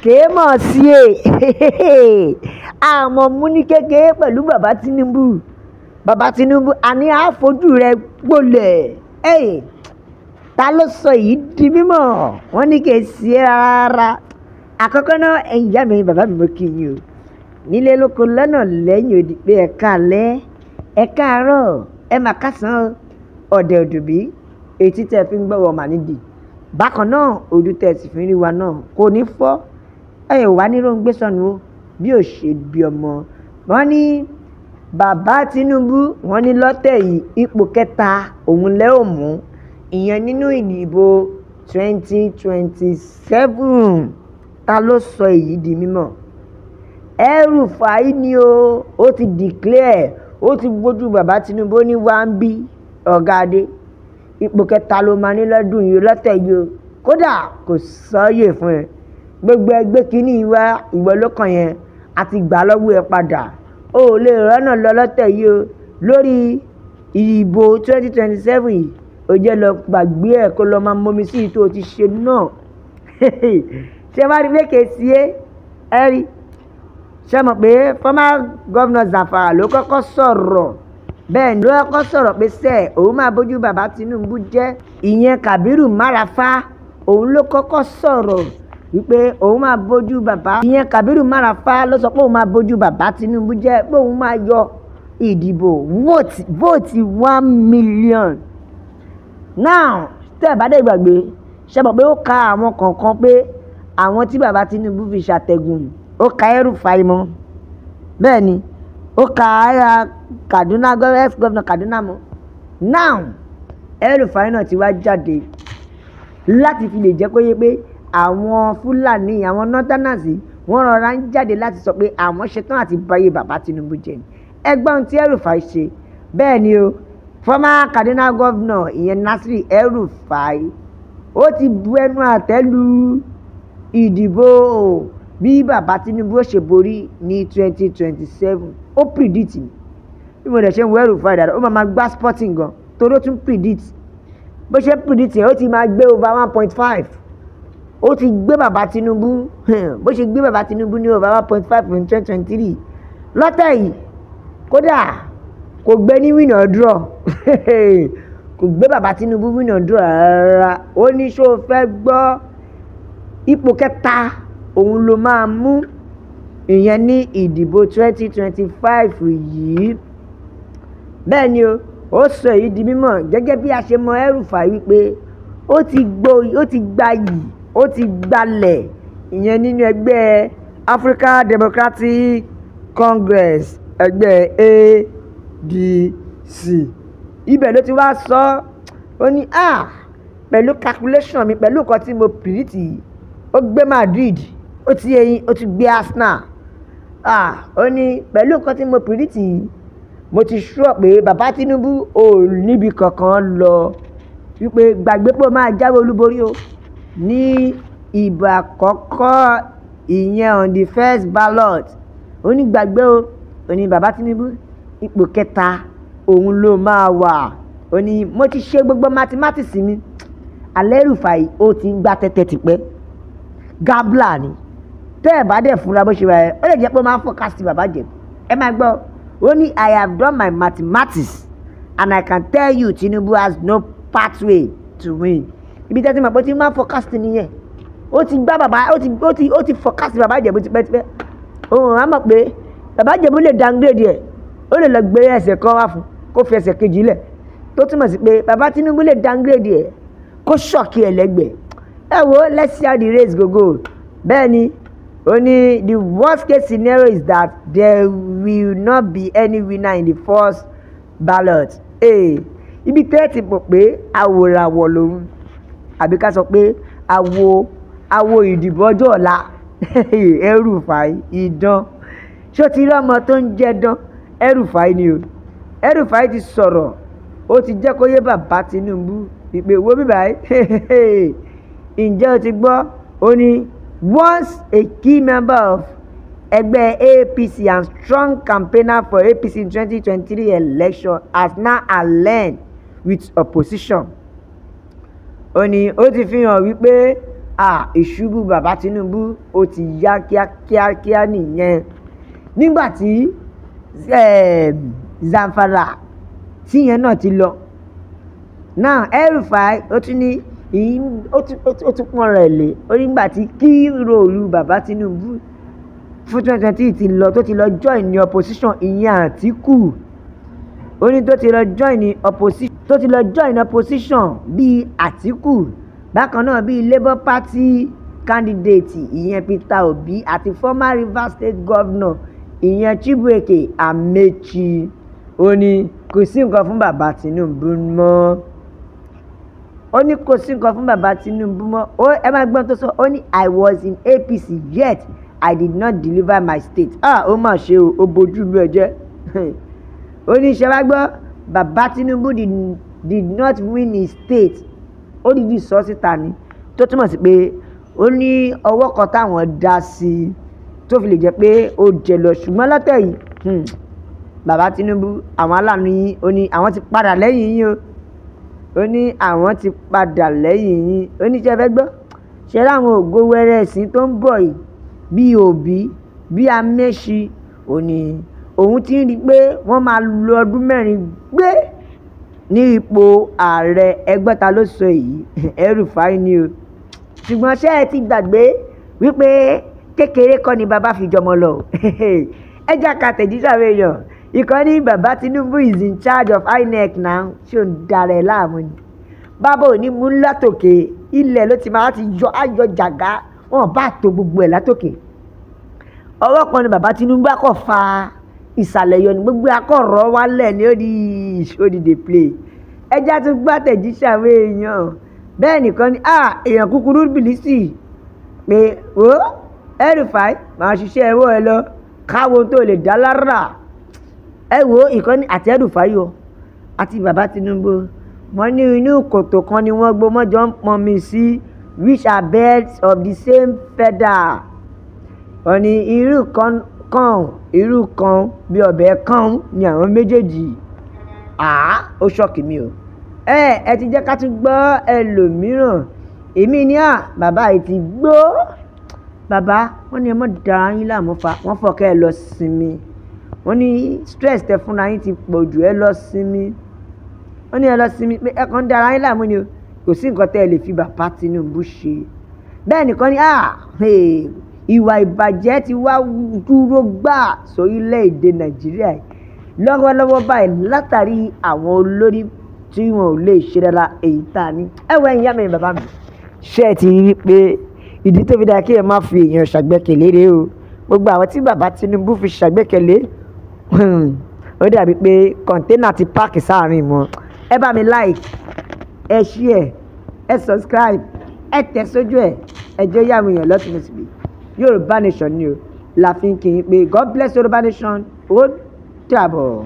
kèé mọ̀ sí àmọ́ mú ní kékeré pẹ̀lú bàbá Tinubu àní àfojú rẹ̀ gbolẹ̀ ta ló sọ yìí di mímọ̀ wọ́n ní kèé sí rárá. Àkọ́kọ́ náà ẹ̀yin ìyá mi bàbá mi mo kí yín o nílé lóko lọ́nà lẹ́yìn odi pé ẹ káalẹ́ ẹ káàárọ̀ ẹ mà kásán ọ̀dẹ̀ òdùbí etí tẹ́ fi ń gbọ́wọ́ mà nídìí bákan náà ojú tẹ́ sì fi ń rí wa náà kò ní fọ́ ẹ wà ní róńgbé sọnù o bí ò ṣe bí ọmọ. Wọ́n ní bàbá Tinubu wọ́n ní lọ́tẹ̀ yìí ipò kẹta òun lẹ́ ò mú ìyẹn nínú ìdìbò 2027 ta ló sọ èyí di mímọ̀? El-Rufai ni ó ti declare ó ti gbójú bàbá Tinubu ní wáńbí ọ̀gá adé ipò kẹta ló máa ní lọ́dún yìí lọ́tẹ̀ yìí o kódà kò sọ́yè fún ẹ gbogbo ẹgbẹ́ kínní ìwọ ló kàn yẹn àti gbà lọ́wọ́ ẹ padà ó lè rọ́nà lọ lọ́tẹ̀ yìí o lórí ìbò 2027 yìí ó jẹ́ lọ gbàgbé ẹ̀ kó lọ máa mọmi sí ìtò ti ṣe náà ṣé wàá rí lékè sí ẹ rí ṣé mọ̀ pé former governor Zamfara ló kọ́kọ́ sọ̀rọ̀ bẹ́ẹ̀ ni ló kọ́kọ́ sọ̀rọ̀ pé sẹ́ẹ̀ òun máa bójú bàbá Tinubu jẹ́ ìyẹn Kabiru Marafa òun ló kọ́kọ́ sọ̀rọ̀ wípé òun máa bójú bàbá ìyẹn Kabiru Marafa ló sọ pé òun máa bójú bàbá Tinubu jẹ́ pé òun máa yọ ìdìbò vote 1 million. Now tẹ́ ẹ̀ bá dé gbàgbé ṣé mọ̀ pé ó ka àwọn kọ̀ọ̀kan pé àwọn tí bàbá Tinubu fi ṣàtẹ̀gùn ó ka El-Rufai mọ́ bẹ́ẹ̀ ni ó ka Kaduna ex-governor Kaduna mọ́. Now El-Rufai náà ti wá jáde láti fi lè jẹ́ kó yé pé àwọn Fúlàní àwọn northerners wọ́n rọra ń jáde láti sọ pé àwọn ṣetán àti báyé bàbá Tinubu jẹ́ ni ẹgbọ́n tí El-Rufai ṣe bẹ́ẹ̀ ni o former Kaduna governor ìyẹn Nasir El-Rufai ó ti bu ẹnu àtẹ́ lu ìdìbò bí bàbá Tinubu ó ṣe borí ní 2027 ó predict bí mo dẹ̀ ṣe ń wo El-Rufai dáadáa ó máa gbá sporting gan torí ó tún predict bó ṣe predict yẹn ó ti máa gbé over 1.5 ó ti gbé bàbá Tinubu bó ṣe gbé bàbá Tinubu ní over 1.5 in 2023 lọ́tẹ̀ yìí kódà kò gbé ní win or draw kò gbé bàbá Tinubu win or draw rárá ó ní ṣó fẹ́ gbọ́ ipò kẹta òun ló máa mú ìyẹn ní ìdìbò 2025 yìí bẹ́ẹ̀ ni ó sọ èyí di mímọ̀ gẹ́gẹ́ bí a ṣe mọ El-Rufai wípé ó ti gbayì ó ti gbalẹ̀ ìyẹn nínú ẹgbẹ́ African Democratic Congress ẹgbẹ́ ADC ibẹ̀ ló ti wá sọ ó ní pẹ̀lú calculation mi pẹ̀lú nǹkan tí mo predict ó gbé Madrid ó ti ẹyin ó ti gbé Arsenal ó ní pẹ̀lú nǹkan tí mo predict mo ti sure pé bàbá Tinubu ò níbi kankan lọ wípé gbàgbé pé ó máa jáwé olúborí o ní ìbò àkọ́kọ́ ìyẹn on the first ballot ó ní gbàgbé o ó ní bàbá Tinubu ipò kẹta òun ló máa wà ó ní mo ti ṣe gbogbo mathematics mi El-Rufai ó ti ń gbá tẹ́tẹ́ tipẹ́ gambler ni tẹ́ ẹ̀ bá dẹ̀ fúnra bó ṣe wà ẹ́ ó lè jẹ́ pé ó máa ń forecast bàbá jẹ ẹ máa gbọ́ ó ní I have done my mathematics and I can tell you Tinubu has no pathway to win ibi tẹ́tí mọ̀ pé ó ti máa ń forecast nìyẹn ó ti gbá bàbá ó ti forecast bàbá jẹ bó ti pẹ́ òun á mọ̀ pé bàbá jẹ bó lè downgrade ẹ̀ ó lè lọ gbé ẹsẹ̀ kan wá fún kó fi ẹsẹ̀ kejì lẹ̀ tó túmọ̀ sí pé bàbá Tinubu lè downgrade ẹ̀ kó ṣọ̀kì ẹ̀ lẹ́gbẹ̀ẹ́ ẹ wo let's see how the race go bẹ́ẹ̀ ni ó ní the worst case scenario is that there will not be any winner in the first ballot ibi tẹ́ ti mọ̀ pé àwòràwọ̀ lòun àbí ká sọ pé àwo ìdìbò ọjọ́ ọ̀la El-Rufai idán ṣó ti rí ọmọ tó ń jẹ́ dán El-Rufai ni o El-Rufai ti sọ̀rọ̀ ó ti jẹ́ kó yé bàbá Tinubu ìpè wo bíbá yìí ǹjẹ́ o ti gbọ́ ó ní once a key member of ẹgbẹ́ APC and strong campaigner for APC in 2023 election has now aligned with opposition ó ní ó ti fi hàn wípé ìṣubú bàbá Tinubu ó ti yá kíákíá nìyẹn nígbàtí Zamfara tíyẹn náà ti lọ náà El-Rufai ó tún ní ó tún pọ́n rẹ̀ lé ó nígbà tí kí ròlù bàbá Tinubu fún 2020 ti lọ tó ti lọ join ní opposition ìyẹn Àtíkù ó ní tó ti lọ join opposition bíi Àtíkù bákan náà bíi Labour Party candidate ìyẹn Peter Obi àti former Rivers State Governor ìyẹn Chibuike Amechi ó ní kò sí nǹkan fún bàbá Tinubu mọ́ ó ní kò sí nǹkan fún bàbá Tinubu mọ́ ẹ máa gbọ́n tó sọ ó ní I was in APC yet I did not deliver my state ó mà ṣe ó bójú lu ẹ̀jẹ̀ ó ní ṣe wá gbọ́ bàbá Tinubu did not win his state ó dìdí sọ síta ni tó túmọ̀ sí pé ó ní ọwọ́ kan táwọn dá sí i tó fi lè jẹ́ pé ó jẹ lọ ṣùgbọ́n lọ́tẹ̀ yìí bàbá Tinubu àwọn aláàánú yín ó ní àwọn ti padà lẹ́yìn yín ó ní àwọn ti padà lẹ́yìn yín ó ní ṣe fẹ́ gbọ́ ṣe láwọn ògo wẹ́rẹ́ ẹ̀sìn tó ń bọ̀ yìí bíi Òbí bíi Amechi ó ní òun ti ń rí i pé wọ́n máa lo ọdún 4 gbé ní ipò ààrẹ ẹgbẹ́ta ló sọ èyí El-Rufai ni o ṣùgbọ́n ṣé ẹ ti gbàgbé wípé kékeré kọ́ ni bàbá fi jọmọ lọ ẹ já ka tẹ̀jíṣẹ́ àwọn èèyàn ìkànnì bàbá Tinubu is in charge of INEC now ṣé ò ń darẹ̀ láàmú ni bàbá ò ní mú látòkè ilẹ̀ ló ti máa ti yọ ayọ̀ jàgá wọn bá tó gbogbo ẹ̀ látòkè ọwọ́ kan ni bàbá Tinubu akọ̀ fa ìsàlẹ̀ yọ ní gbogbo akọ̀rọ̀ wálẹ̀ ní ó di dey play ẹjá tún gbọ́ tẹ̀jíṣẹ́ àwọn èèyàn bẹ́ẹ̀ nìkan ni èèyàn kúkúrú bìlísì pé ó El-Rufai máa ṣiṣẹ́ ẹwọ́ ẹ lọ káwọn tó lè dá lára ẹ wo ìkànnì àti El-Rufai yọ àti bàbá Tinubu wọ́n ní inú kòtò kan ni wọ́n gbọmọjọ ń pọn mi sí which are birds of the same feather wọ́n ní irú kan bí ọbẹ̀ kan ni àwọn méjèèjì ó ṣọ́ọ̀kì mi o ẹ ti jẹ́ ká tún gbọ́ ẹlòmíràn èmi ní bàbá yìí ti gbó bàbá wọ́n ní ẹ mọ́ dára yín láàmú fa wọ́n fọ̀kẹ́ ẹ lọ sinmi wọ́n ní stress tẹ fúnra yín ti pọ̀ jù ẹ lọ sinmi wọ́n ní ẹ lọ sinmi pé ẹ kàn ń dára yín láàmú ni o kò sí nǹkan tẹ́ ẹ lè fi bàbá Tinubu ṣe bẹ́ẹ̀ nìkan ni ìwà ìbàjẹ́ ti wá dúró gbà sórílẹ̀-èdè Nàìjíríà lọ́wọ́lọ́wọ́ báyìí látàrí àwọn olórí tí wọn ò lè ṣe dára èyí tá a ní ẹ̀wọ̀ ẹ̀yìn yá mi bàbá mi ṣé ẹ ti rí pé ìdí tó fi dáa kí ẹ má fi èèyàn ṣàgbẹ́kẹ̀lé rẹ o gbogbo àwọn tí bàbá Tinubu fi ṣàgbẹ́kẹ̀lé ó dàbí pé kọ̀ńténà ti páàkì sáàrin wọn ẹ bá mi like ẹ share ẹ subscribe ẹ tẹ̀ sójú ẹ jẹ́ yá àwọn èèyàn lọ́tún lọ́sibí Yorùbá Nation ni o la fi ń kí yín pé God bless Yorùbá Nation ó dàbọ̀.